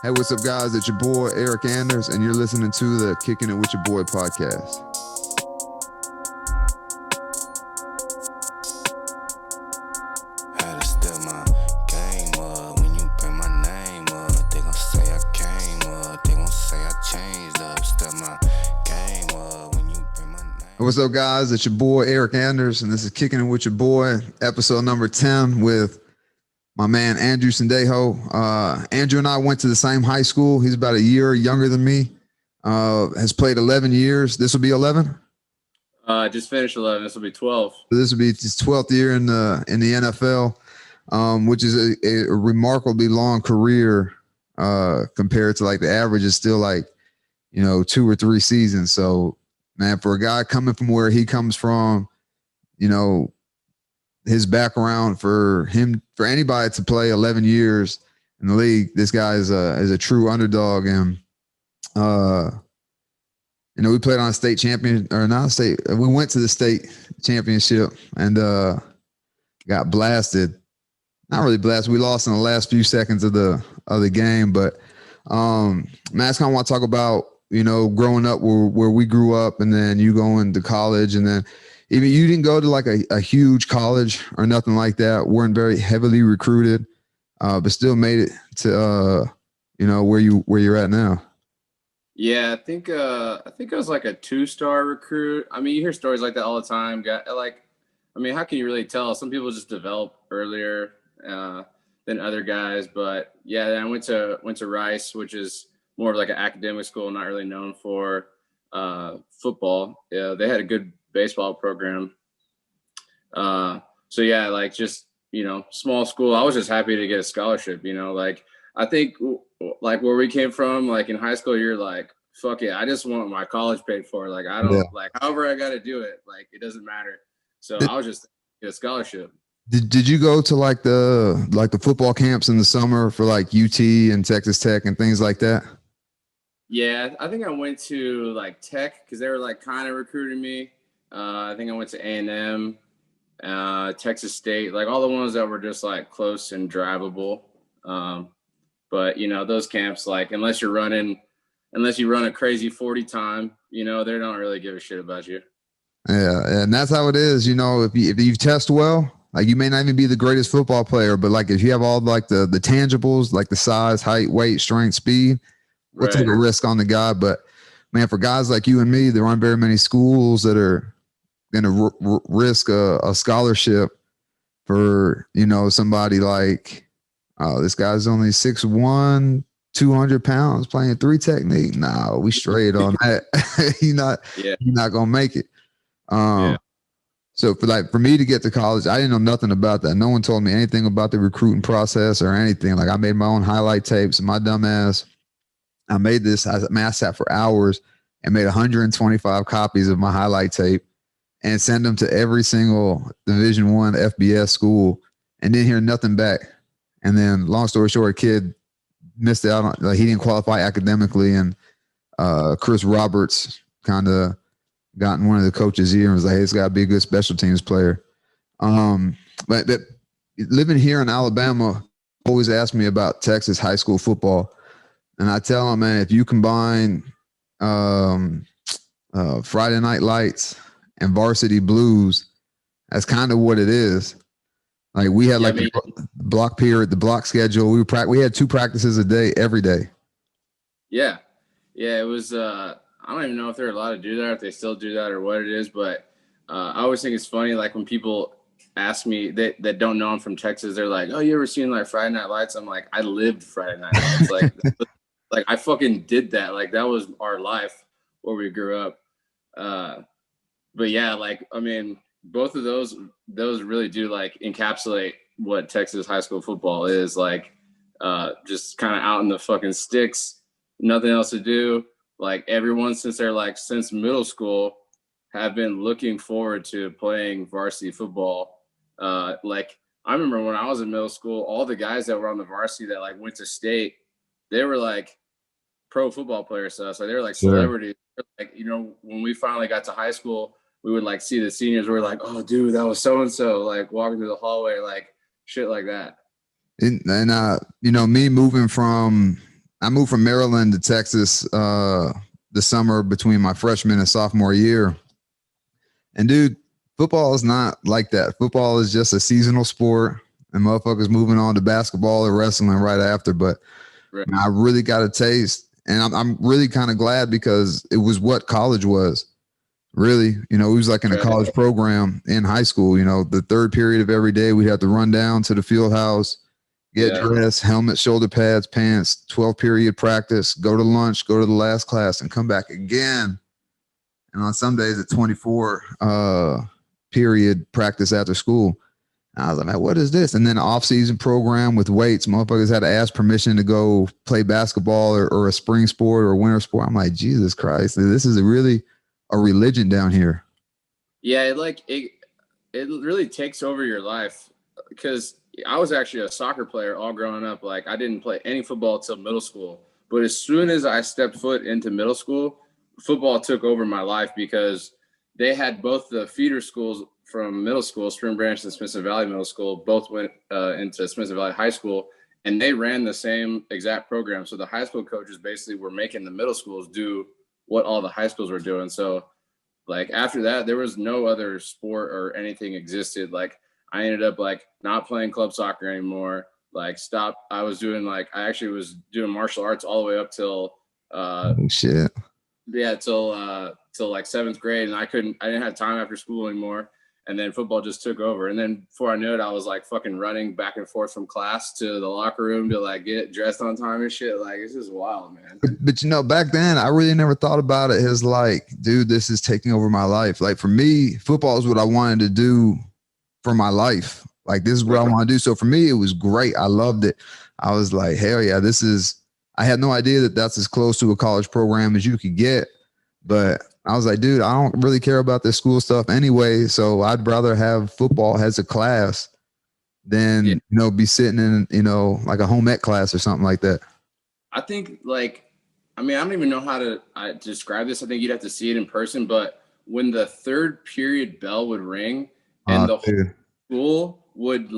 Hey, what's up, guys? It's your boy, Eric Anders, and you're listening to the Kickin' It With Your Boy Podcast. Had to step my game up. When you bring my name up, they gon' say I came up. They gon' say I changed up. Step my game up. When you bring my name Hey, what's up, guys? It's your boy, Eric Anders, and this is Kickin' It With Your Boy, episode number 10 with my man, Andrew Sendejo. Andrew and I went to the same high school. He's about a year younger than me, has played 11 years. This will be 11? Just finished 11. This will be 12. So this will be his 12th year in the NFL, which is a remarkably long career compared to like the average is still like, 2 or 3 seasons. So, man, for a guy coming from where he comes from, his background for anybody to play 11 years in the league, this guy is a true underdog. And, we played on a state champion or not a state. We went to the state championship and got blasted. Not really blasted. We lost in the last few seconds of the game. But man, I just kind of want to talk about growing up where we grew up, and then you going to college, and then even you didn't go to like a huge college or nothing like that. Weren't very heavily recruited, but still made it to where you're at now. Yeah, I think I was like a 2-star recruit. I mean, you hear stories like that all the time. How can you really tell? Some people just develop earlier than other guys. But yeah, then I went to Rice, which is more of like an academic school, not really known for football. Yeah, they had a good baseball program. So yeah, like just small school. I was just happy to get a scholarship. I think like where we came from, like in high school, you're like, fuck yeah, I just want my college paid for. Like I don't like however I got to do it. Like it doesn't matter. So I was just get a scholarship. Did you go to like the football camps in the summer for like UT and Texas Tech and things like that? Yeah, I think I went to like Tech because they were like kind of recruiting me. I think I went to A&M, Texas State, like all the ones that were just like close and drivable. But those camps, like unless you run a crazy 40 time, they don't really give a shit about you. Yeah, and that's how it is. If you test well, like you may not even be the greatest football player, but like if you have all like the tangibles, like the size, height, weight, strength, speed, we'll take a risk on the guy. But man, for guys like you and me, there aren't very many schools that are going to risk a scholarship for somebody like. Oh, this guy's only 6'1", 200 pounds playing 3 technique. No, we straight on that. You're not gonna make it. So for me to get to college, I didn't know nothing about that. No one told me anything about the recruiting process or anything. Like I made my own highlight tapes. And my dumb ass, I made this. I sat for hours and made 125 copies of my highlight tape and send them to every single Division I FBS school, and didn't hear nothing back. And then, long story short, kid missed out on, like, he didn't qualify academically, and Chris Roberts kind of got in one of the coach's ear and was like, "Hey, it's got to be a good special teams player." But living here in Alabama, always ask me about Texas high school football, and I tell them, man, if you combine Friday Night Lights and Varsity Blues, that's kind of what it is. Like we had the block period, the block schedule. We had 2 practices a day, every day. Yeah. It was. I don't even know if they're allowed to do that, if they still do that, or what it is. But I always think it's funny, like when people ask me that don't know I'm from Texas, they're like, "Oh, you ever seen like Friday Night Lights?" I'm like, "I lived Friday Night Lights. Like I fucking did that. Like that was our life where we grew up." But yeah, like I mean. Both of those really do like encapsulate what Texas high school football is like. Just kind of out in the fucking sticks, nothing else to do. Like everyone since middle school have been looking forward to playing varsity football. Like I remember when I was in middle school, all the guys that were on the varsity that like went to state, they were like pro football players to us. Like they were like celebrities. Like when we finally got to high school, we would like see the seniors. We're like, "Oh, dude, that was so and so." Like walking through the hallway, like shit like that. And me moving from I moved from Maryland to Texas the summer between my freshman and sophomore year. And dude, football is not like that. Football is just a seasonal sport, and motherfuckers moving on to basketball or wrestling right after. But Right. man, I really got a taste, and I'm really kind of glad because it was what college was. Really, it was like in a college program in high school. The third period of every day, we'd have to run down to the field house, get dressed, helmet, shoulder pads, pants, 12 period practice, go to lunch, go to the last class, and come back again. And on some days at 24 period practice after school. And I was like, man, what is this? And then off-season program with weights. Motherfuckers had to ask permission to go play basketball or a spring sport or a winter sport. I'm like, Jesus Christ, this is really a religion down here. Yeah, it really takes over your life, because I was actually a soccer player all growing up. Like, I didn't play any football until middle school. But as soon as I stepped foot into middle school, football took over my life, because they had both the feeder schools from middle school, Spring Branch and Smithson Valley Middle School, both went into Smithson Valley High School, and they ran the same exact program. So the high school coaches basically were making the middle schools do what all the high schools were doing. So like after that, there was no other sport or anything existed. Like I ended up like not playing club soccer anymore. Like stopped. I actually was doing martial arts all the way up till shit. Yeah, till like seventh grade, and I didn't have time after school anymore. And then football just took over. And then before I knew it, I was like fucking running back and forth from class to the locker room to like get dressed on time and shit. Like, it's just wild, man. But back then I really never thought about it as like, dude, this is taking over my life. Like for me, football is what I wanted to do for my life. Like this is what I want to do. So for me, it was great. I loved it. I was like, hell yeah, I had no idea that that's as close to a college program as you could get. But I was like, dude, I don't really care about this school stuff anyway. So I'd rather have football as a class than, be sitting in, like a home ec class or something like that. I think I don't even know how to describe this. I think you'd have to see it in person. But when the third period bell would ring and the whole school would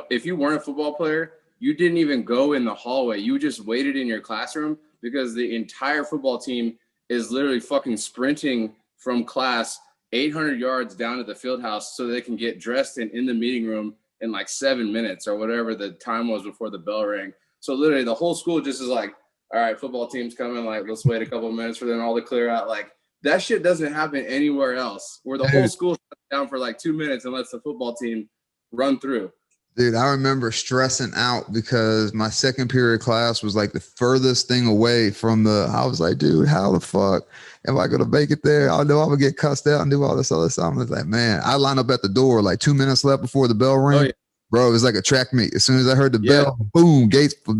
if you weren't a football player, you didn't even go in the hallway. You just waited in your classroom, because the entire football team is literally fucking sprinting from class 800 yards down to the field house so they can get dressed and in the meeting room in like 7 minutes or whatever the time was before the bell rang. So literally the whole school just is like, all right, football team's coming. Like, let's wait a couple of minutes for them all to clear out. Like, that shit doesn't happen anywhere else, where the whole school shuts down for like 2 minutes and lets the football team run through. Dude, I remember stressing out because my second period class was like the furthest thing away from I was like, dude, how the fuck am I going to make it there? I know I'm going to get cussed out and do all this other stuff. I was like, man, I line up at the door like 2 minutes left before the bell rang. Oh, yeah. Bro, it was like a track meet. As soon as I heard the bell, boom,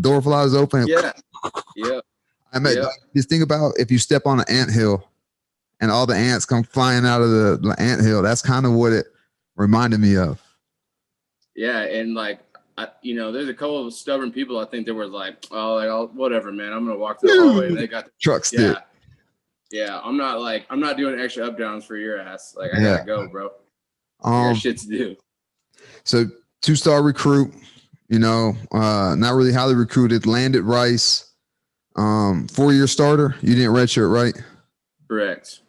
door flies open. Yeah. Just think about if you step on an anthill and all the ants come flying out of the anthill. That's kind of what it reminded me of. Yeah, and there's a couple of stubborn people I think that were like, oh, whatever, man, I'm gonna walk to the hallway. And they got the truck stick. Yeah, I'm not doing extra up downs for your ass. Like, I gotta go, bro. I got shit to do. So 2-star recruit, not really highly recruited. Landed Rice, 4-year starter. You didn't redshirt, right? Correct.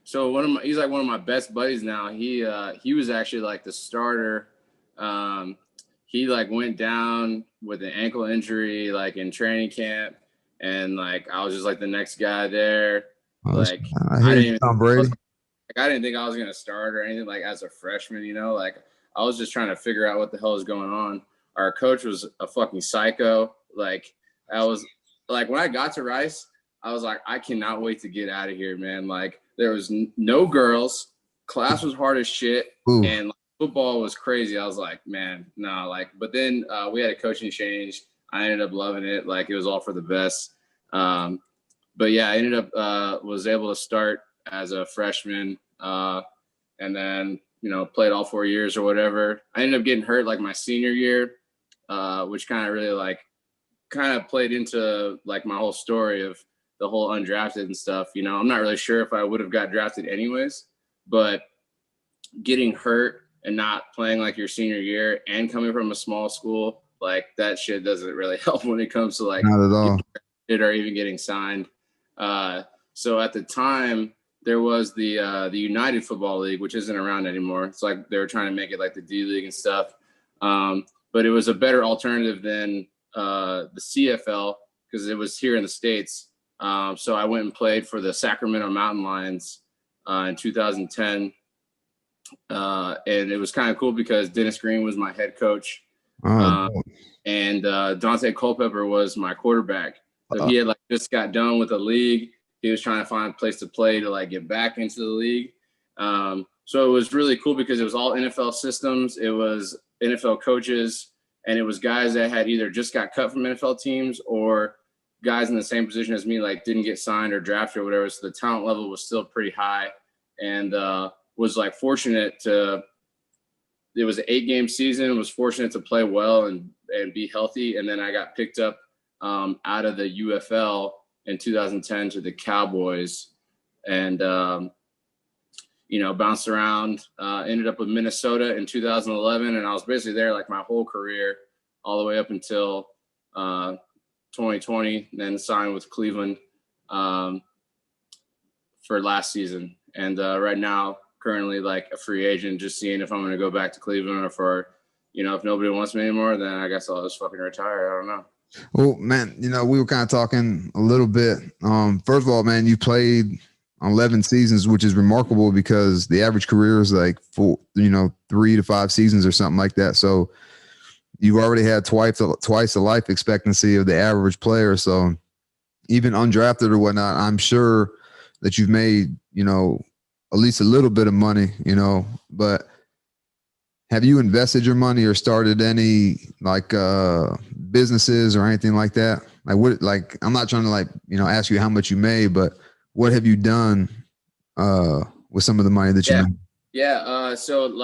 So he's like one of my best buddies now. He was actually like the starter. He like went down with an ankle injury like in training camp, and like I was just like the next guy there. I didn't think I was gonna start or anything like as a freshman. Like I was just trying to figure out what the hell is going on. Our coach was a fucking psycho. Like I was like, when I got to Rice, I was like, I cannot wait to get out of here, man. Like, there was no girls. Class was hard as shit. Ooh. And like, football was crazy. I was like, man, nah. Like, but then we had a coaching change. I ended up loving it. Like, it was all for the best. But yeah, I ended up was able to start as a freshman, and then played all 4 years or whatever. I ended up getting hurt like my senior year, which kind of really played into like my whole story of the whole undrafted and stuff. I'm not really sure if I would have got drafted anyways, but getting hurt and not playing like your senior year and coming from a small school Like that shit doesn't really help when it comes to like Not at all. it or even getting signed. So at the time there was the United Football League, which isn't around anymore. It's like they were trying to make it like the D League and stuff. But it was a better alternative than the CFL because it was here in the States. So I went and played for the Sacramento Mountain Lions in 2010. And it was kind of cool because Dennis Green was my head coach. And Dante Culpepper was my quarterback. So he had like just got done with the league. He was trying to find a place to play to like get back into the league. So it was really cool because it was all NFL systems. It was NFL coaches, and it was guys that had either just got cut from NFL teams or guys in the same position as me, like didn't get signed or drafted or whatever. So the talent level was still pretty high, and was like fortunate to. It was an 8-game season. Was fortunate to play well and be healthy, and then I got picked up out of the UFL in 2010 to the Cowboys, and bounced around. Ended up with Minnesota in 2011, and I was basically there like my whole career, all the way up until 2020. Then signed with Cleveland for last season, and right now currently like a free agent, just seeing if I'm going to go back to Cleveland or for, if nobody wants me anymore, then I guess I'll just fucking retire. I don't know. Well, man, we were kind of talking a little bit. First of all, man, you played 11 seasons, which is remarkable because the average career is like 3 to 5 seasons or something like that. So you already had twice the life expectancy of the average player. So even undrafted or whatnot, I'm sure that you've made, at least a little bit of money, but have you invested your money or started any like businesses or anything like that? I'm not trying to ask you how much you made, but what have you done with some of the money that you made? Yeah. So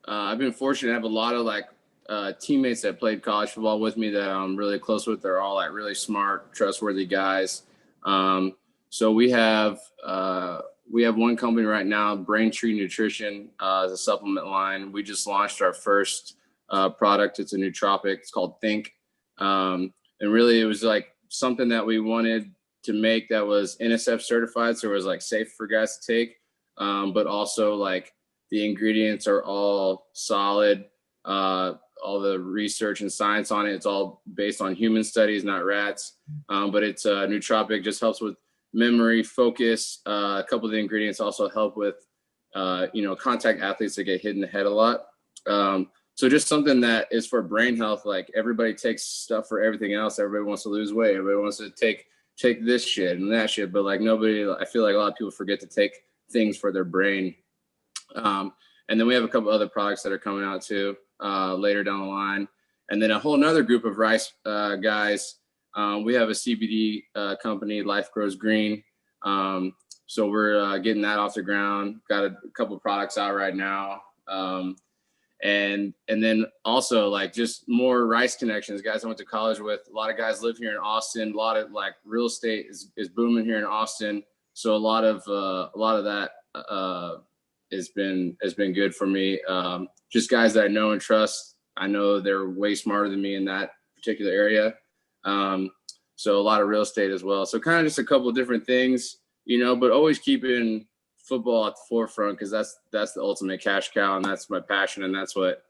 I've been fortunate to have a lot of teammates that played college football with me that I'm really close with. They're all like really smart, trustworthy guys. So we have one company right now, Braintree Nutrition, as a supplement line. We just launched our first product. It's a nootropic. It's called Think. And really it was like something that we wanted to make that was NSF certified. So it was like safe for guys to take. But also like the ingredients are all solid. All the research and science on it, it's all based on human studies, not rats. But it's a nootropic, just helps with memory, focus. A couple of the ingredients also help with, contact athletes that get hit in the head a lot. So just something that is for brain health. Like everybody takes stuff for everything else. Everybody wants to lose weight. Everybody wants to take this shit and that shit. But like nobody, I feel like a lot of people forget to take things for their brain. And then we have a couple other products that are coming out too, later down the line. And then a whole nother group of rice guys. We have a CBD company, Life Grows Green. So we're getting that off the ground. Got a couple of products out right now. And then also like just more rice connections, guys I went to college with. A lot of guys live here in Austin. A lot of like real estate is booming here in Austin. So a lot of that has been good for me. Just guys that I know and trust. I know they're way smarter than me in that particular area. So a lot of real estate as well. So kind of just a couple of different things, but always keeping football at the forefront because that's the ultimate cash cow, and that's my passion, and that's what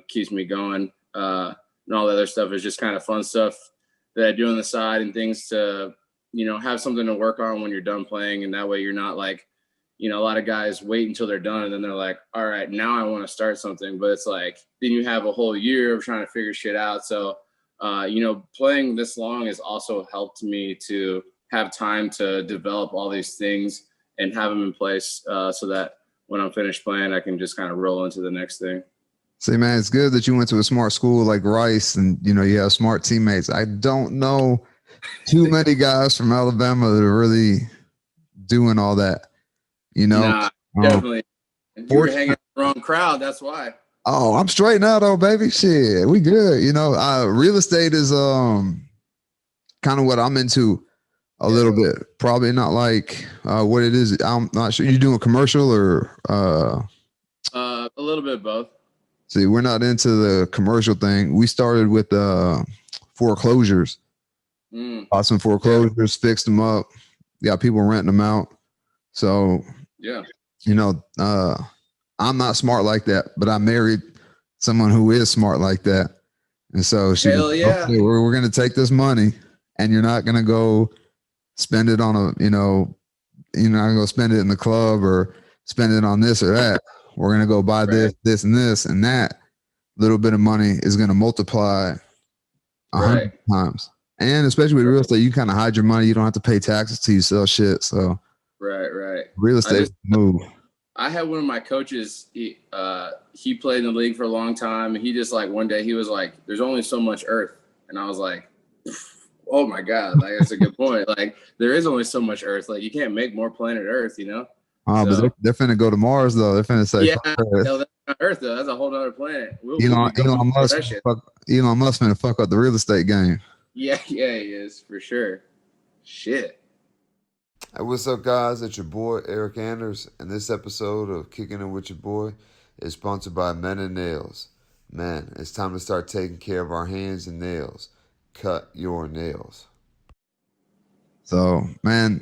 keeps me going. And all the other stuff is just kind of fun stuff that I do on the side and things to have something to work on when you're done playing, and that way you're not like a lot of guys wait until they're done and then they're like, all right, now I want to start something, but it's like then you have a whole year of trying to figure shit out. So playing this long has also helped me to have time to develop all these things and have them in place so that when I'm finished playing, I can just kind of roll into the next thing. See, man, it's good that you went to a smart school like Rice and, you have smart teammates. I don't know too many guys from Alabama that are really doing all that, Nah, definitely. You were hanging with the wrong crowd. That's why. Oh, I'm straight now though, baby. Shit, we good. Real estate is kind of what I'm into a little bit. Probably not like what it is. I'm not sure. You doing commercial or a little bit of both. See, we're not into the commercial thing. We started with foreclosures. Bought some foreclosures, fixed them up. Got people renting them out. So, you know, I'm not smart like that, but I married someone who is smart like that. And so she was, okay, we're going to take this money and you're not going to go spend it on you're not going to go spend it in the club or spend it on this or that. We're going to go buy this, and this, and that little bit of money is going to multiply 100 times. And especially with real estate, you kind of hide your money. You don't have to pay taxes till you sell shit. So real estate move. I had one of my coaches, he played in the league for a long time. And he just like, one day he was like, there's only so much earth. And I was like, oh my God, like that's a good point. Like there is only so much earth. Like you can't make more planet earth, you know? But they're finna go to Mars though. They're finna say, no, that's not Earth though. That's a whole other planet. Elon Musk finna fuck up the real estate game. Yeah, he is for sure. Shit. Hey, what's up, guys? It's your boy Eric Anders, and this episode of Kickin' It with Your Boy is sponsored by Men and Nails. Man, it's time to start taking care of our hands and nails. Cut your nails. So, man,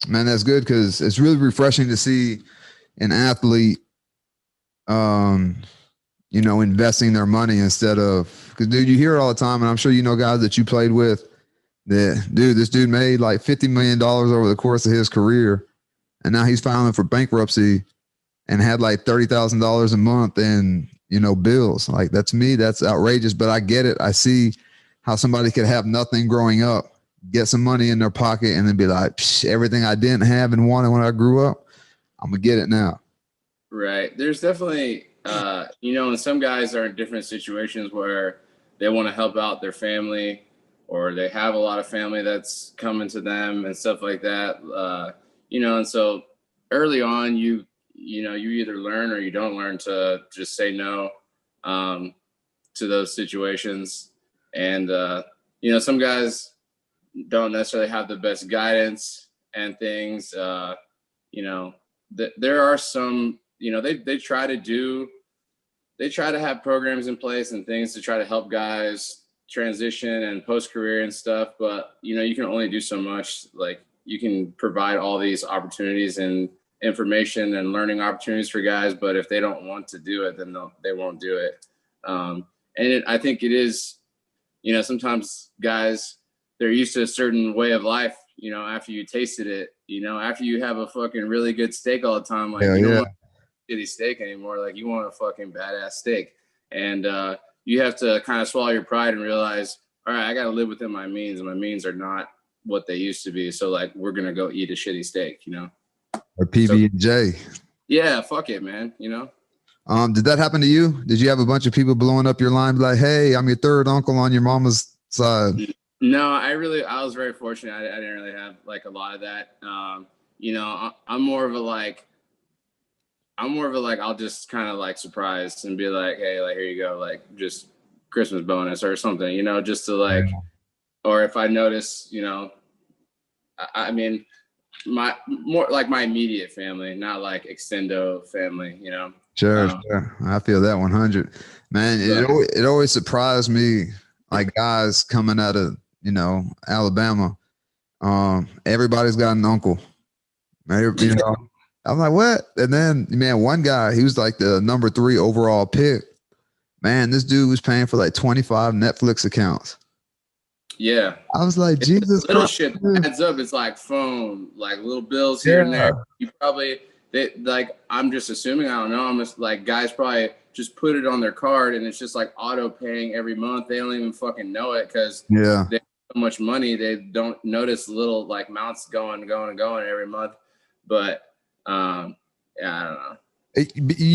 that's good because it's really refreshing to see an athlete, investing their money instead of, because dude, you hear it all the time, and I'm sure you know guys that you played with that, dude, this dude made like $50 million over the course of his career, and now he's filing for bankruptcy and had like $30,000 a month in, bills. Like that's outrageous, but I get it. I see how somebody could have nothing growing up, get some money in their pocket, and then be like, everything I didn't have and wanted when I grew up, I'm going to get it now. Right. There's definitely, and some guys are in different situations where they want to help out their family, or they have a lot of family that's coming to them and stuff like that. And so early on, you either learn or you don't learn to just say no to those situations. And, some guys don't necessarily have the best guidance and things. There are some, they try to have programs in place and things to try to help guys transition and post-career and stuff. But, you can only do so much. Like you can provide all these opportunities and information and learning opportunities for guys, but if they don't want to do it, then they won't do it. I think it is, sometimes guys, they're used to a certain way of life, after you tasted it, after you have a fucking really good steak all the time, like you don't want a shitty steak anymore. Like you want a fucking badass steak. And you have to kind of swallow your pride and realize, all right, I got to live within my means, and my means are not what they used to be. So like, we're going to go eat a shitty steak, Or PB&J. Yeah, fuck it, man, Did that happen to you? Did you have a bunch of people blowing up your line like, hey, I'm your third uncle on your mama's side? No, I was very fortunate. I didn't really have like a lot of that. I'm more of a like, I'll just kind of like surprise and be like, hey, like, here you go. Like just Christmas bonus or something, just to like, or if I notice, I mean, my immediate family, not like extendo family, Sure. I feel that 100. Man, it always surprised me, like guys coming out of, Alabama. Everybody's got an uncle. I'm like, what? And then, man, one guy, he was like the number 3 overall pick. Man, this dude was paying for like 25 Netflix accounts. Yeah. I was like, Jesus little Christ. Shit that adds up. It's like phone, like little bills here and there. You probably, I'm just assuming, I don't know. I'm just like, guys probably just put it on their card and it's just like auto paying every month. They don't even fucking know it because they have so much money. They don't notice little like amounts going every month. But I don't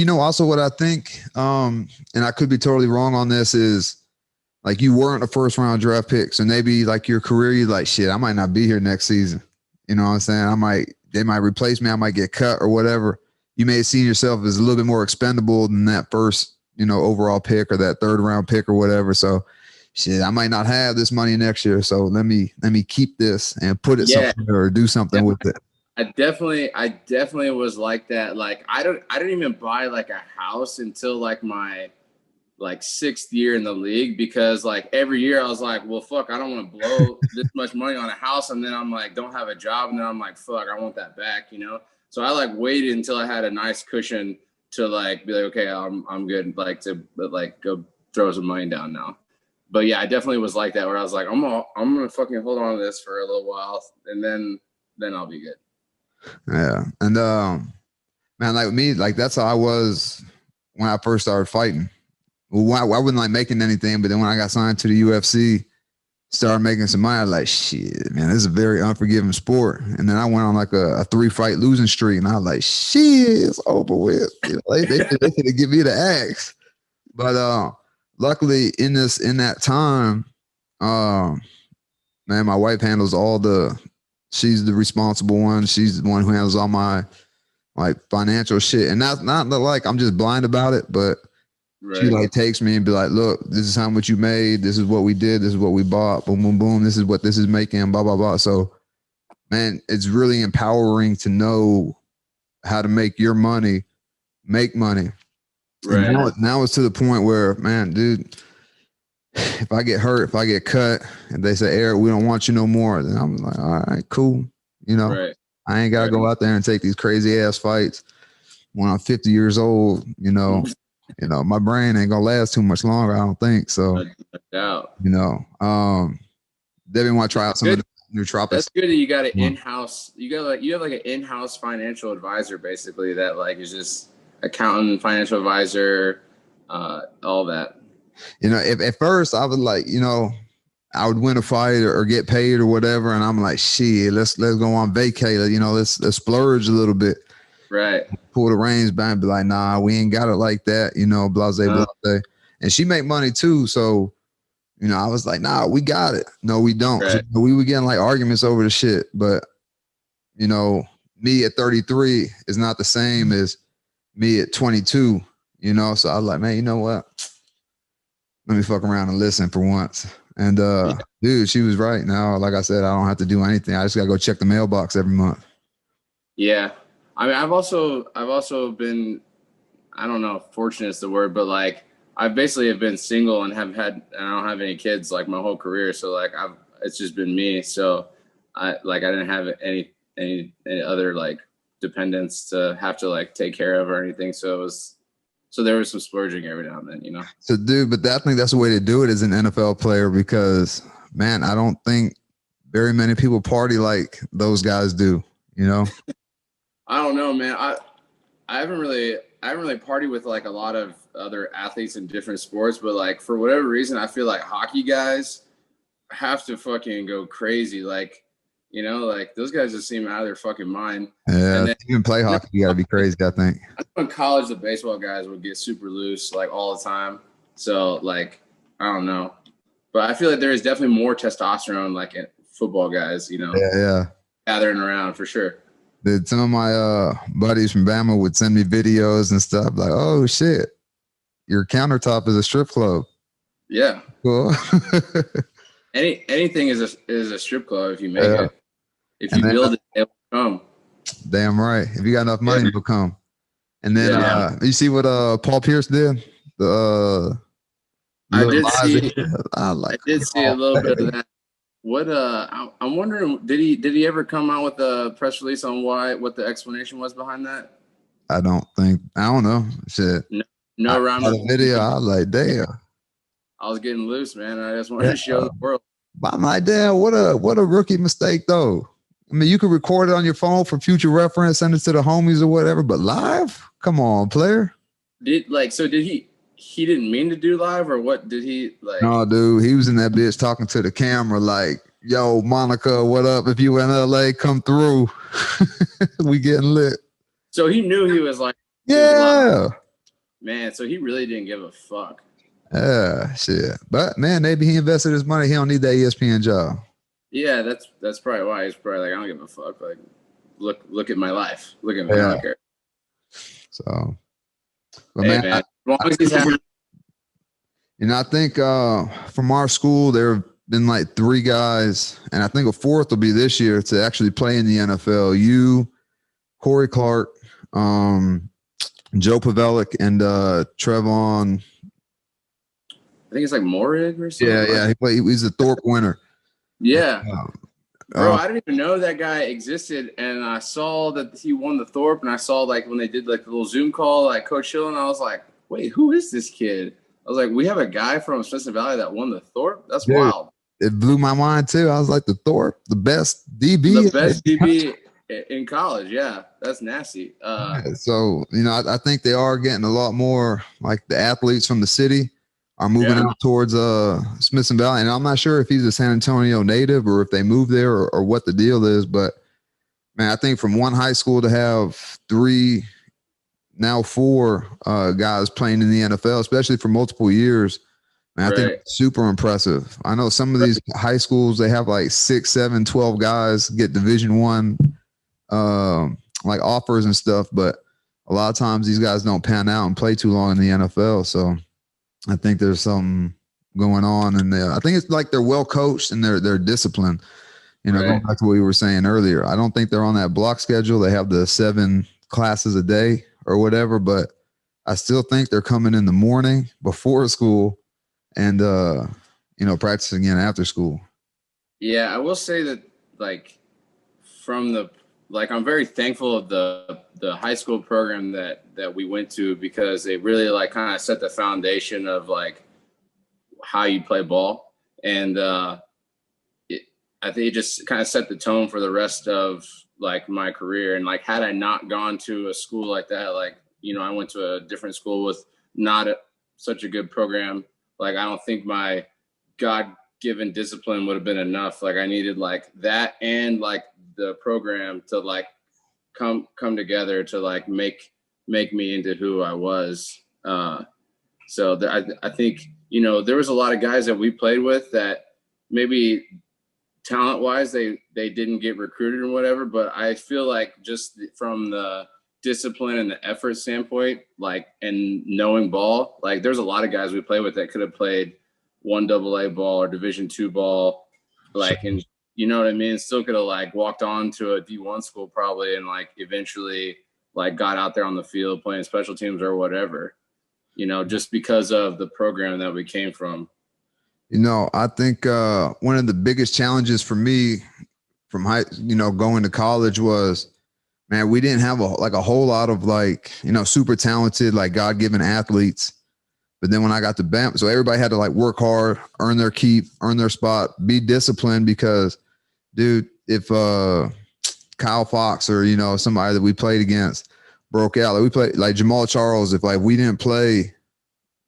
know. Also what I think, and I could be totally wrong on this, is like you weren't a first round draft pick. So maybe like your career, you're like, shit, I might not be here next season. You know what I'm saying? They might replace me. I might get cut or whatever. You may have seen yourself as a little bit more expendable than that first, overall pick or that third round pick or whatever. So shit, I might not have this money next year. So let me keep this and put it somewhere or do something with it. I definitely was like that. Like I didn't even buy like a house until like my like 6th year in the league, because like every year I was like, well, fuck, I don't want to blow this much money on a house, and then I'm like, don't have a job, and then I'm like, fuck, I want that back, you know. So I like waited until I had a nice cushion to like be like, okay, I'm good, like to like go throw some money down now. But yeah, I definitely was like that, where I was like, I'm gonna fucking hold on to this for a little while, and then I'll be good. Yeah. And man, like with me, like that's how I was when I first started fighting. Well, I wasn't like making anything, but then when I got signed to the UFC, started making some money, I was like, shit, man, this is a very unforgiving sport. And then I went on like a 3-fight losing streak, and I was like, shit, it's over with. You know, they could have give me the axe. But luckily in that time, man, my wife handles she's the responsible one. She's the one who handles all my like financial shit. And that's not like I'm just blind about it, but she like takes me and be like, look, this is how much you made. This is what we did. This is what we bought. Boom, boom, boom. This is what this is making, blah, blah, blah. So, man, it's really empowering to know how to make your money, make money. Right. And now it's to the point where, man, dude, if I get hurt, if I get cut, and they say, Eric, we don't want you no more, then I'm like, all right, cool. You know, I ain't got to go out there and take these crazy ass fights when I'm 50 years old. You know, my brain ain't gonna last too much longer, I don't think. So, you know, Debbie want to try out some of the nootropics. That's good that you got an in-house. You have like an in-house financial advisor, basically, that like is just accountant, financial advisor, all that. You know, if at first I was like, you know, I would win a fight or get paid or whatever, and I'm like, shit, let's go on vacay. You know, let's splurge a little bit. Right. Pull the reins back and be like, nah, we ain't got it like that. You know, blase, blase. And she make money too, so you know, I was like, nah, we got it. No, we don't. Right. So we were getting like arguments over the shit, but you know, me at 33 is not the same as me at 22. You know, so I was like, man, you know what? Let me fuck around and listen for once. And dude, she was right. Now, like I said, I don't have to do anything. I just gotta go check the mailbox every month. Yeah. I mean, I've also been, I don't know if fortunate is the word, but like I basically have been single and I don't have any kids like my whole career. So like it's just been me. So I didn't have any other like dependents to have to like take care of or anything. So there was some splurging every now and then, you know? So dude, but I think that's the way to do it as an NFL player, because man, I don't think very many people party like those guys do, you know? I don't know, man. I haven't really partied with like a lot of other athletes in different sports, but like for whatever reason, I feel like hockey guys have to fucking go crazy. Like, you know, like those guys just seem out of their fucking mind. Yeah, and then, even play hockey, you gotta be crazy, I think. I know in college, the baseball guys would get super loose like all the time. So like, I don't know, but I feel like there is definitely more testosterone like in football guys, you know, gathering around for sure. Dude, some of my buddies from Bama would send me videos and stuff like, oh shit, your countertop is a strip club. Yeah. Cool. Anything is a strip club if you make it. If you build it, it will come. Damn right. If you got enough money, it will come. And then you see what Paul Pierce did? I did see a little bit of that. What I'm wondering, did he ever come out with a press release on what the explanation was behind that? I don't know. Shit. No round of video. I was like, damn. I was getting loose, man. I just wanted to show the world. But I'm like, damn, what a rookie mistake though. I mean, you could record it on your phone for future reference, send it to the homies or whatever, but live? Come on, player. Did he didn't mean to do live, or what did he like? No, dude, he was in that bitch talking to the camera like, yo, Monica, what up? If you in LA, come through. We getting lit. So he knew he was like, yeah. Man, so he really didn't give a fuck. Yeah, shit. But man, maybe he invested his money. He don't need that ESPN job. Yeah, that's probably why he's probably like, I don't give a fuck. Like, look at my life. Look at me. I don't care. So, but hey, man. As long as he's happy. And I think from our school, they're been like 3 guys, and I think a 4th will be this year to actually play in the NFL. You, Corey Clark, Joe Pavelek, and Trevon. I think it's like Morig or something. Yeah. He's a Thorpe winner. Yeah. Bro, I didn't even know that guy existed, and I saw that he won the Thorpe, and I saw like when they did like the little Zoom call, like Coach Hill, and I was like, wait, who is this kid? I was like, we have a guy from Smithson Valley that won the Thorpe? That's wild. It blew my mind too. I was like, the Thorpe, the best DB. The best DB in college. Yeah, that's nasty. So, I think they are getting a lot more, like the athletes from the city are moving out towards Smithson Valley. And I'm not sure if he's a San Antonio native or if they moved there or what the deal is. But, man, I think from one high school to have 3, now 4 guys playing in the NFL, especially for multiple years, man, I think it's super impressive. I know some of these high schools, they have like 6, 7, 12 guys get Division I like offers and stuff. But a lot of times these guys don't pan out and play too long in the NFL. So I think there's something going on in there. I think it's like they're well coached and they're disciplined. Going back to what we were saying earlier, I don't think they're on that block schedule. They have the 7 classes a day or whatever, but I still think they're coming in the morning before school and, practicing again after school. Yeah, I will say that, like, I'm very thankful of the high school program that we went to, because they really like kind of set the foundation of like how you play ball. And I think it just kind of set the tone for the rest of like my career. And like, had I not gone to a school like that, like, I went to a different school with not such a good program. Like, I don't think my God-given discipline would have been enough. Like, I needed like that and like the program to like come together to like make me into who I was. So I think, there was a lot of guys that we played with that maybe talent wise, they didn't get recruited or whatever, but I feel like just from the discipline and the effort standpoint, like, and knowing ball, like there's a lot of guys we play with that could have played 1AA ball or Division II ball, like, and you know what I mean? Still could have like walked on to a D1 school probably, and like eventually like got out there on the field playing special teams or whatever, just because of the program that we came from. I think one of the biggest challenges for me from going to college was, man, we didn't have a whole lot of like, super talented, like God-given athletes. But then when I got to Bama, so everybody had to like work hard, earn their keep, earn their spot, be disciplined, because dude, if Kyle Fox or, somebody that we played against broke out, like we played like Jamal Charles, if like we didn't play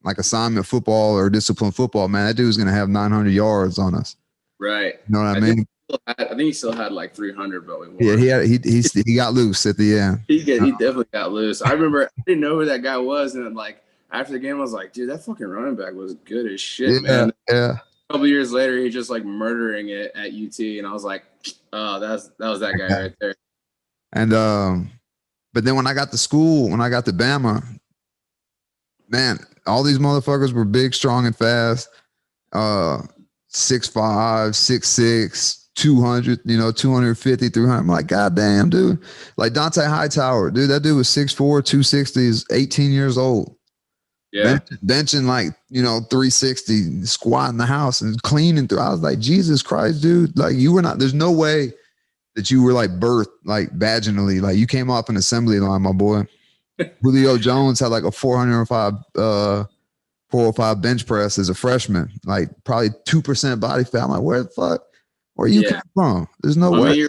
like assignment football or disciplined football, man, that dude's going to have 900 yards on us. Right. You know what I mean? I think he still had like 300, but we won. Yeah, he got loose at the end. He definitely got loose. I remember I didn't know who that guy was, and then like after the game, I was like, dude, that fucking running back was good as shit, man. Yeah. A couple years later, he's just like murdering it at UT, and I was like, oh, that was that guy right there. And but then when I got to Bama, man, all these motherfuckers were big, strong, and fast. 6'5", 6'6", 200, 250, 300. I'm like, God damn, dude. Like Dante Hightower, dude, that dude was 6'4", 260, is 18 years old. Yeah. Benching like, 360, squatting the house and cleaning through. I was like, Jesus Christ, dude. Like, you were not, there's no way that you were like birthed like vaginally. Like, you came off an assembly line, my boy. Julio Jones had like a 405 bench press as a freshman, like probably 2% body fat. I'm like, where you come from? There's no way.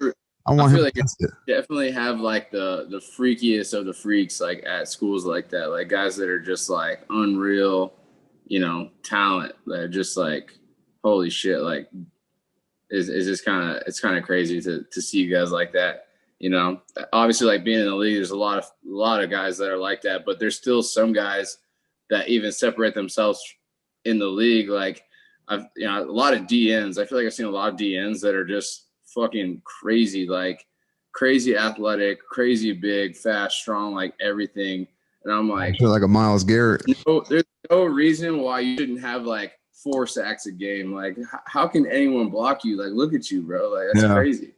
I feel like you definitely have like the freakiest of the freaks, like at schools like that, like guys that are just like unreal, talent. That are just like, holy shit, like is just it's kind of crazy to see you guys like that. Obviously, like being in the league, there's a lot of guys that are like that, but there's still some guys that even separate themselves in the league. Like a lot of DNs. I feel like I've seen a lot of DNs that are just fucking crazy, like crazy athletic, crazy big, fast, strong, like everything. And I'm like, I feel like a Myles Garrett. There's no reason why you shouldn't have like 4 sacks a game. Like, how can anyone block you? Like, look at you, bro. Like, that's crazy.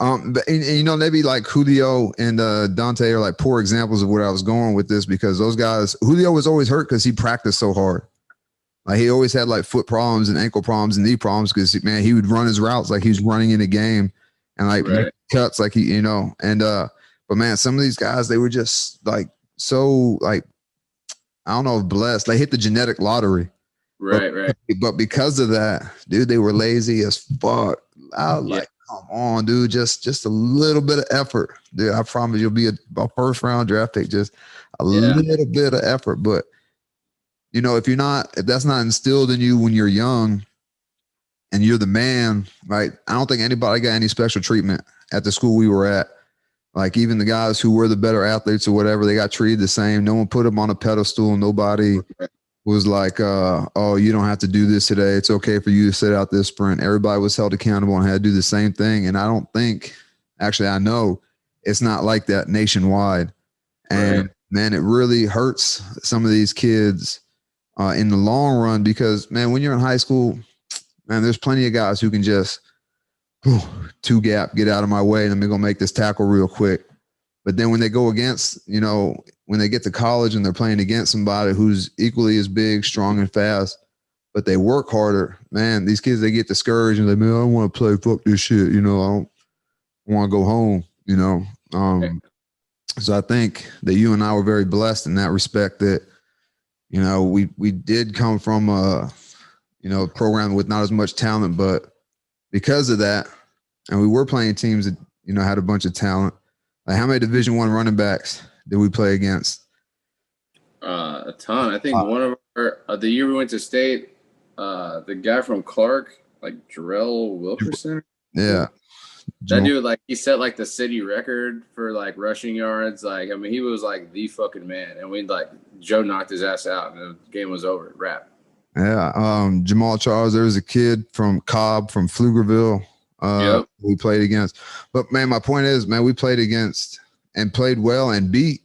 But and maybe like Julio and Dante are like poor examples of where I was going with this, because those guys, Julio was always hurt because he practiced so hard. Like, he always had like foot problems and ankle problems and knee problems because, man, he would run his routes like he was running in a game and like make cuts like he, and but man, some of these guys, they were just like so like, I don't know if blessed. They hit the genetic lottery. Right. But because of that, dude, they were lazy as fuck. I was like, come on, dude, just a little bit of effort. Dude, I promise you'll be a first round draft pick. Just a little bit of effort. But if that's not instilled in you when you're young and you're the man, right? I don't think anybody got any special treatment at the school we were at. Like, even the guys who were the better athletes or whatever, they got treated the same. No one put them on a pedestal. Nobody was like, oh, you don't have to do this today. It's okay for you to sit out this sprint. Everybody was held accountable and had to do the same thing. And I don't think, actually, I know it's not like that nationwide. And man, it really hurts some of these kids in the long run, because, man, when you're in high school, man, there's plenty of guys who can just two gap, get out of my way, and I'm going to make this tackle real quick. But then when they go against, when they get to college and they're playing against somebody who's equally as big, strong, and fast, but they work harder, man, these kids, they get discouraged and they, man, I don't want to play. Fuck this shit. I don't want to go home, So I think that you and I were very blessed in that respect, that, we did come from a program with not as much talent, but because of that, and we were playing teams that, had a bunch of talent. Like, how many Division I running backs did we play against? A ton. I think one of our, the year we went to state, the guy from Clark, like Jarrell Wilkerson. Yeah. That dude, like, he set like the city record for like rushing yards. Like, I mean, he was like the fucking man. And Joe knocked his ass out and the game was over. Wrap. Yeah. Jamal Charles, there was a kid from Cobb, from Pflugerville, we played against. But, man, my point is, man, we played against and played well and beat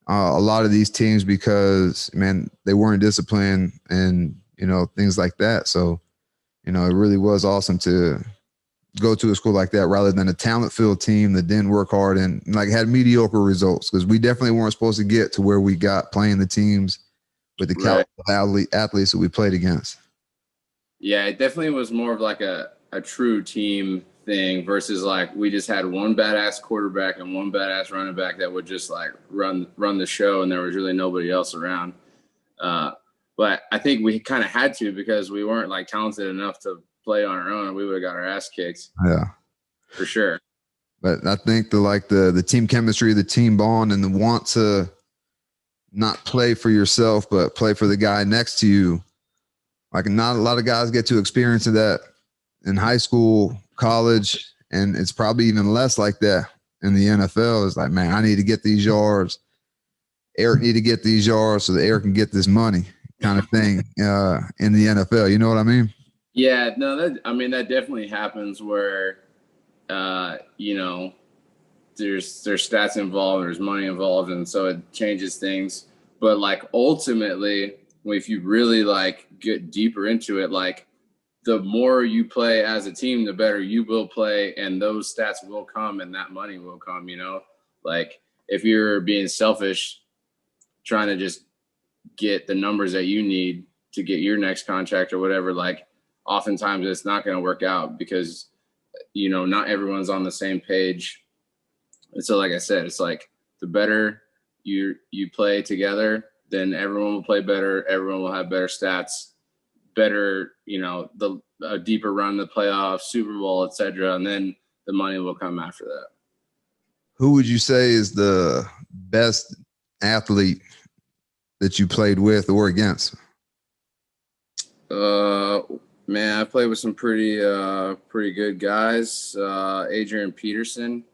a lot of these teams because, man, they weren't disciplined and, things like that. So, it really was awesome to go to a school like that rather than a talent-filled team that didn't work hard and like had mediocre results, because we definitely weren't supposed to get to where we got playing the teams with the caliber athletes that we played against. Yeah, it definitely was more of like a true team thing versus like we just had one badass quarterback and one badass running back that would just like run the show, and there was really nobody else around. But I think we kind of had to, because we weren't like talented enough to play on our own, and we would have got our ass kicked. Yeah, for sure. But I think the team chemistry, the team bond, and the want to not play for yourself, but play for the guy next to you. Like, not a lot of guys get to experience that in high school, college, and it's probably even less like that in the NFL. It's like, man, I need to get these yards. Eric need to get these yards so that Eric can get this money, kind of thing in the NFL. You know what I mean? Yeah, no, that definitely happens where, there's stats involved, there's money involved, and so it changes things. But like ultimately, if you really like get deeper into it, like the more you play as a team, the better you will play, and those stats will come, and that money will come. Like if you're being selfish, trying to just get the numbers that you need to get your next contract or whatever, like oftentimes it's not going to work out because, not everyone's on the same page. And so, like I said, it's like the better you play together, then everyone will play better. Everyone will have better stats, better, a deeper run, the playoffs, Super Bowl, etc. And then the money will come after that. Who would you say is the best athlete that you played with or against? Man, I played with some pretty good guys. Adrian Peterson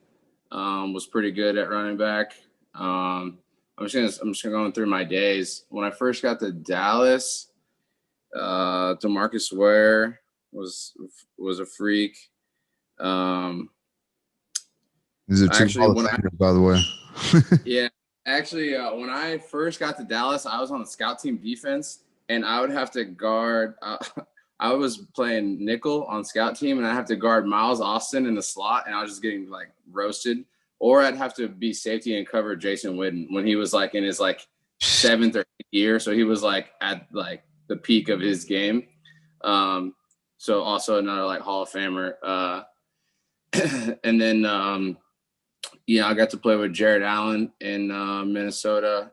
was pretty good at running back. I'm just gonna go through my days. When I first got to Dallas, DeMarcus Ware was a freak. These are two by the way. Yeah, actually, when I first got to Dallas, I was on the scout team defense, and I would have to guard. I was playing nickel on scout team, and I have to guard Miles Austin in the slot, and I was just getting like roasted. Or I'd have to be safety and cover Jason Witten when he was like in his like 7th or 8th year. So he was like at like the peak of his game. So also another like Hall of Famer. And then I got to play with Jared Allen in Minnesota.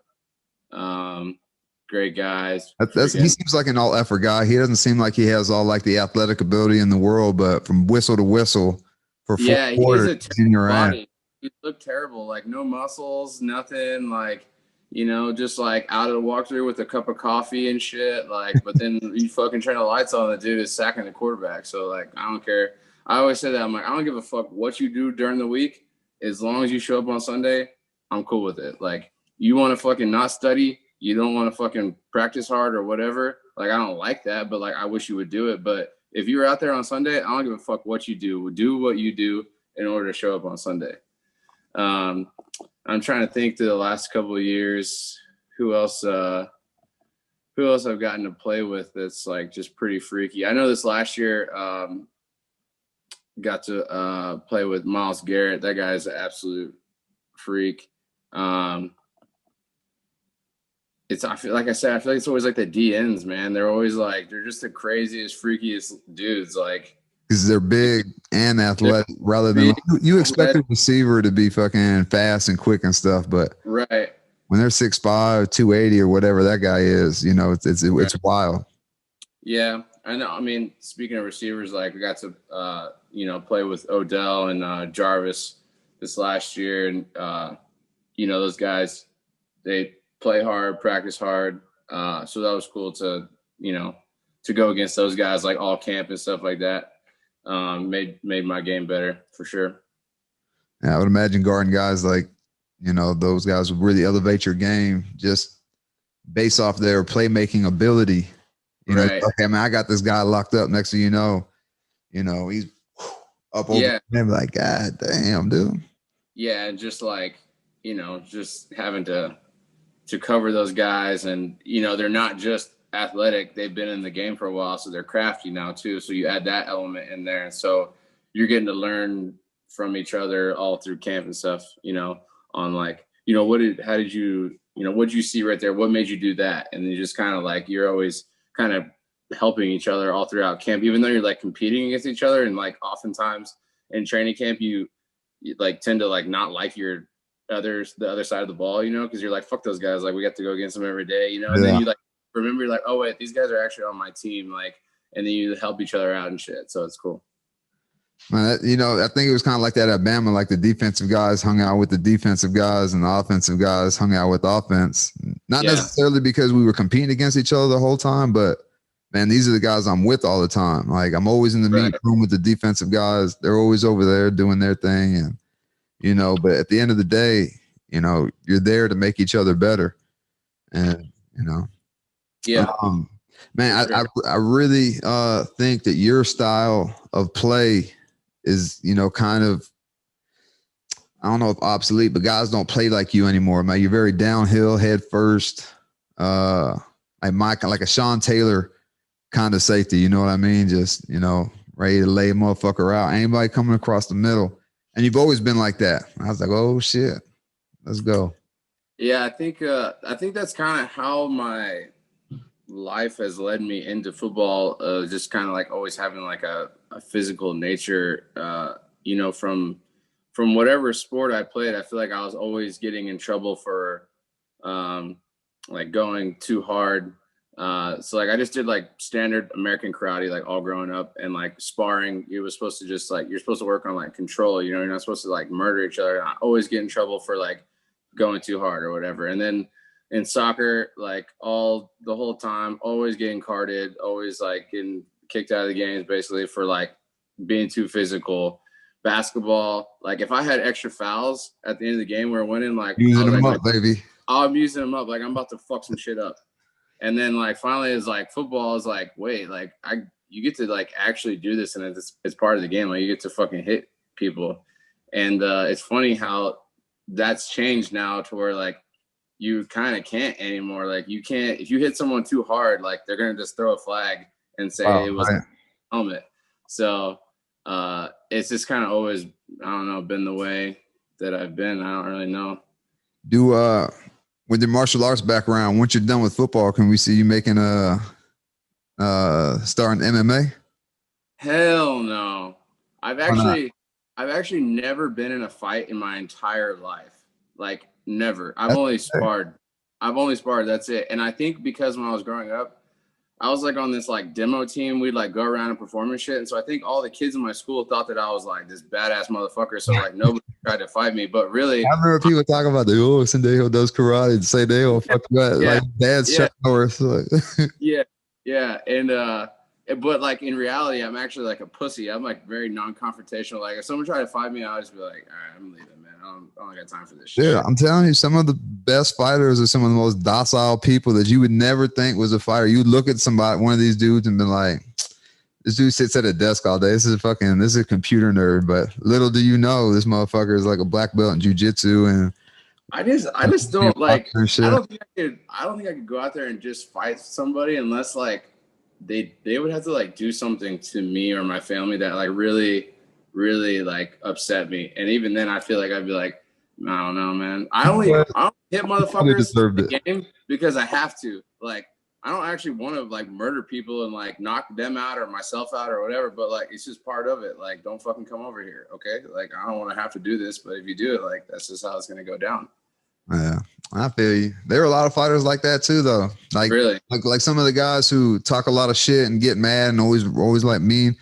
Great guys. He seems like an all effort guy. He doesn't seem like he has all like the athletic ability in the world, but from whistle to whistle for 4 quarters, he's a body. He looked terrible, like no muscles, nothing, like, just like out of the walkthrough with a cup of coffee and shit. Like, but then you fucking turn the lights on, the dude is sacking the quarterback. So like, I don't care. I always say that. I'm like, I don't give a fuck what you do during the week. As long as you show up on Sunday, I'm cool with it. Like, you want to fucking not study, you don't want to fucking practice hard or whatever. Like, I don't like that, but like, I wish you would do it. But if you're out there on Sunday, I don't give a fuck what you do. Do what you do in order to show up on Sunday. I'm trying to think through the last couple of years, who else I've gotten to play with that's like just pretty freaky. I know this last year, got to play with Myles Garrett. That guy is an absolute freak. I feel like it's always like the DNs, man. They're always like, they're just the craziest, freakiest dudes. Like, because they're big and athletic rather than you expect a receiver to be fucking fast and quick and stuff, but right when they're 6'5", 280 or whatever that guy is, it's wild. Yeah, I know. I mean, speaking of receivers, like we got to play with Odell and Jarvis this last year, and those guys, they play hard, practice hard, so that was cool to go against those guys like all camp and stuff like that. Made my game better for sure. Yeah, I would imagine guarding guys like, those guys would really elevate your game just based off their playmaking ability. Right. Okay, man, I got this guy locked up. Next thing you know, he's up over him like, God damn, dude. Yeah, and just like, just having to cover those guys, and they're not just athletic, they've been in the game for a while, so they're crafty now too, so you add that element in there, and so you're getting to learn from each other all through camp and stuff, on like, what'd you see right there, what made you do that, and then you just kind of like, you're always kind of helping each other all throughout camp, even though you're like competing against each other, and like oftentimes in training camp you like tend to like not like the other side of the ball, because you're like, fuck those guys, like we got to go against them every day, and then you like remember, you're like, oh wait, these guys are actually on my team, like, and then you help each other out and shit. So it's cool. I think it was kind of like that at Bama, like the defensive guys hung out with the defensive guys and the offensive guys hung out with offense. Not necessarily because we were competing against each other the whole time, but man, these are the guys I'm with all the time. Like, I'm always in the meeting room with the defensive guys. They're always over there doing their thing. And, but at the end of the day, you're there to make each other better. And, yeah, man, I really think that your style of play is, kind of, I don't know if obsolete, but guys don't play like you anymore, man. You're very downhill, head first, like a Sean Taylor kind of safety. You know what I mean? Just, ready to lay a motherfucker out. Anybody coming across the middle. And you've always been like that. I was like, oh shit, let's go. Yeah, I think that's kind of how my life has led me into football, just kind of like always having like a physical nature, from whatever sport I played. I feel like I was always getting in trouble for like going too hard. So like I just did like standard American karate, like all growing up, and like sparring, it was supposed to just like, you're supposed to work on like control, you're not supposed to like murder each other. And I always get in trouble for like going too hard or whatever. And then in soccer, like the whole time, always getting carded, always like getting kicked out of the games basically for like being too physical. Basketball, like if I had extra fouls at the end of the game, we're winning, like using them up, baby. I'm using them up, like I'm about to fuck some shit up. And then like finally it's like football is like, wait, like you get to like actually do this, and it's part of the game. Like you get to fucking hit people. And it's funny how that's changed now to where like you kind of can't anymore. Like you can't, if you hit someone too hard, like they're gonna just throw a flag and say it was a helmet. So it's just kind of always, I don't know, been the way that I've been. I don't really know. With your martial arts background, once you're done with football, can we see you making starting MMA? Hell no. I've actually never been in a fight in my entire life. Like never. I've only sparred. That's it. And I think because when I was growing up, I was like on this like demo team. We'd like go around and perform and shit. And so I think all the kids in my school thought that I was like this badass motherfucker. So like nobody tried to fight me. But really, I remember people talking about Sendejo does karate and Sendejo fuck that. Yeah. Like dad's Chuck Norris. Like. Yeah. And but like in reality, I'm actually like a pussy. I'm like very non-confrontational. Like if someone tried to fight me, I'll just be like, all right, I'm leaving, man. I don't got time for this shit. Yeah, I'm telling you, some of the best fighters are some of the most docile people that you would never think was a fighter. You would look at somebody, one of these dudes, and be like, this dude sits at a desk all day. This is a computer nerd. But little do you know, this motherfucker is like a black belt in jiu-jitsu. And I just don't like, I don't think I could go out there and just fight somebody unless like they would have to like do something to me or my family that like really, really like upset me. And even then I feel like I'd be like, I don't know, man. I don't hit motherfuckers in the game because I have to. Like, I don't actually want to like murder people and like knock them out or myself out or whatever, but like it's just part of it. Like, don't fucking come over here, okay? Like, I don't want to have to do this, but if you do it, like that's just how it's gonna go down. Yeah, I feel you. There are a lot of fighters like that too, though. Like, really, like some of the guys who talk a lot of shit and get mad and always like mean.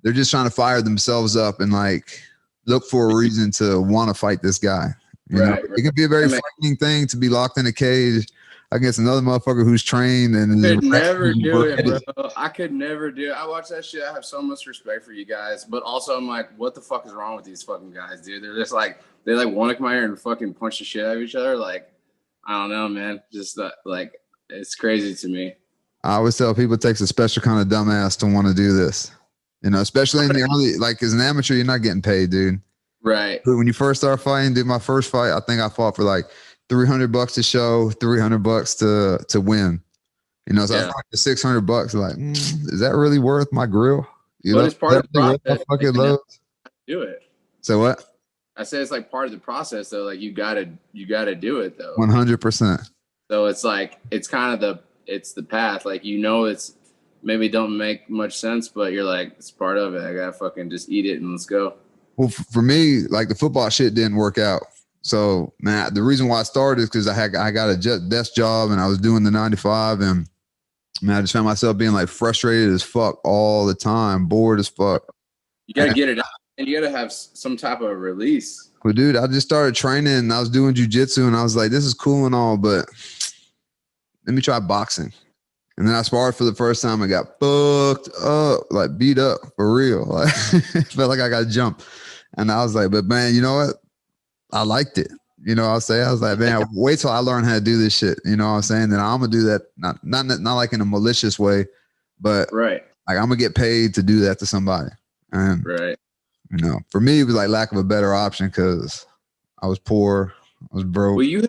They're just trying to fire themselves up and like look for a reason to want to fight this guy. You know? It can be a very frightening thing to be locked in a cage against another motherfucker who's trained and I could never do it, bro. I could never do it. I watch that shit. I have so much respect for you guys, but also I'm like, what the fuck is wrong with these fucking guys, dude? They're just like, they like want to come out here and fucking punch the shit out of each other. Like, I don't know, man. Just like, it's crazy to me. I always tell people it takes a special kind of dumbass to want to do this. You know, especially in the early, like as an amateur, you're not getting paid, dude. Right. But when you first start fighting, dude, my first fight, I think I fought for like $300 to show, $300 to win. You know, so I fought for $600. Like, is that really worth my grill? You know, it's part of the process. Do it. So what? I say it's like part of the process, though. Like you gotta do it, though. 100%. So it's like it's kind of it's the path. Like it's maybe don't make much sense, but you're like it's part of it. I gotta fucking just eat it and let's go. Well, for me, like the football shit didn't work out. So man, the reason why I started is because I got a desk job and I was doing the 9 to 5, and man, I just found myself being like frustrated as fuck all the time, bored as fuck. You gotta get it out, and you gotta have some type of release. Well, dude, I just started training and I was doing jiu-jitsu and I was like, this is cool and all, but let me try boxing. And then I sparred for the first time and got fucked up, like beat up for real. Like felt like I got jumped. And I was like, but man, you know what? I liked it. You know what I'm saying? I was like, man, wait till I learn how to do this shit. You know what I'm saying? Then I'm gonna do that, not like in a malicious way, but like I'm gonna get paid to do that to somebody. And you know, for me, it was like lack of a better option because I was poor, I was broke. Well, you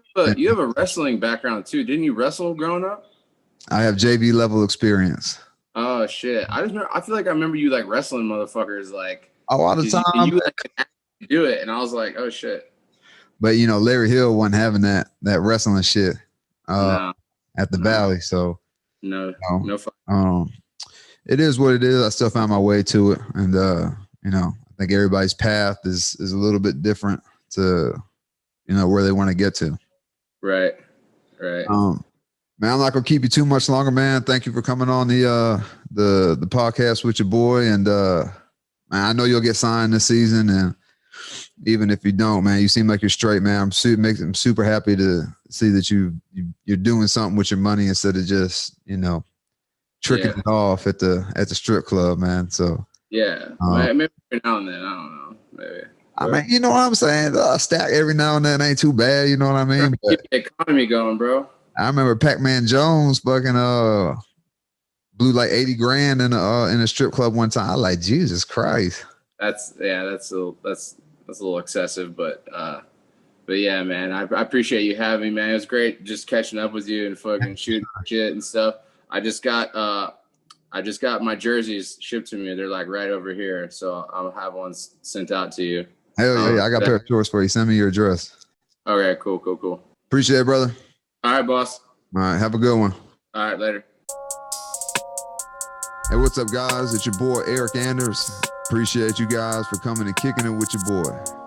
have a wrestling background too. Didn't you wrestle growing up? I have JV level experience. Oh shit! I feel like I remember you like wrestling motherfuckers like all the time. You like, do it, and I was like, oh shit. But you know, Larry Hill wasn't having that wrestling shit at the Valley. So no. It is what it is. I still found my way to it, and you know, I think everybody's path is a little bit different to where they want to get to. Right. Man, I'm not gonna keep you too much longer, man. Thank you for coming on the podcast with your boy, and man, I know you'll get signed this season, and even if you don't, man, you seem like you're straight, man. I'm super happy to see that you're doing something with your money instead of just tricking it off at the strip club, man. So maybe every now and then, I don't know, maybe. I mean, you know what I'm saying? Stack every now and then ain't too bad, you know what I mean? Keep the economy going, bro. I remember Pac-Man Jones fucking blew like 80 grand in a strip club one time. I was like, Jesus Christ. That's a little excessive, but But yeah, man, I appreciate you having me, man. It was great just catching up with you and fucking shooting shit and stuff. I just got my jerseys shipped to me. They're like right over here, so I'll have one sent out to you. Hell yeah, I got a pair of shorts for you. Send me your address. Okay, cool. Appreciate it, brother. All right, boss. All right, have a good one. All right, later. Hey, what's up, guys? It's your boy Eric Anders. Appreciate you guys for coming and kicking it with your boy.